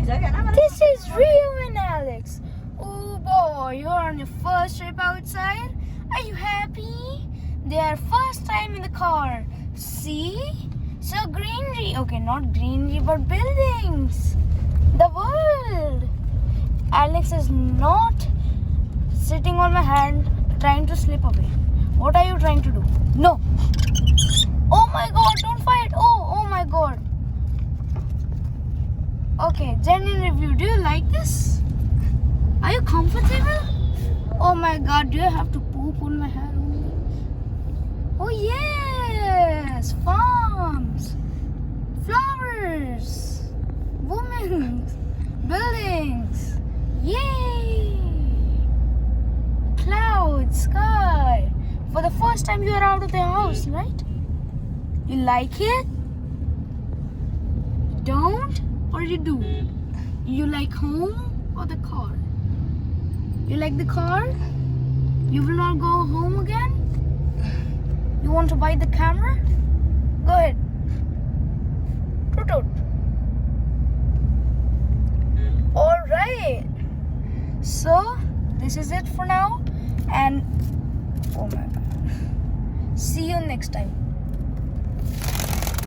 This is Rio and Alex. Oh boy, you're on your first trip outside. Are you happy? Their first time in the car. See? So greenery. Okay, not greenery, but buildings. The world. Alex is not sitting on my hand trying to slip away. What are you trying to do? No. Oh my god, don't fight. Oh my god. Okay, genuine review. Do you like this? Are you comfortable? Oh my god, do you have to poop on my hair only? Oh yes, farms, flowers, women, buildings. Yay! Clouds, sky. For the first time you are out of the house, right? You like it? Don't? Or you do? You like home or the car? You like the car? You will not go home again? You want to buy the camera? Go ahead. Toot toot. Alright. So, this is it for now. And, oh my god. See you next time.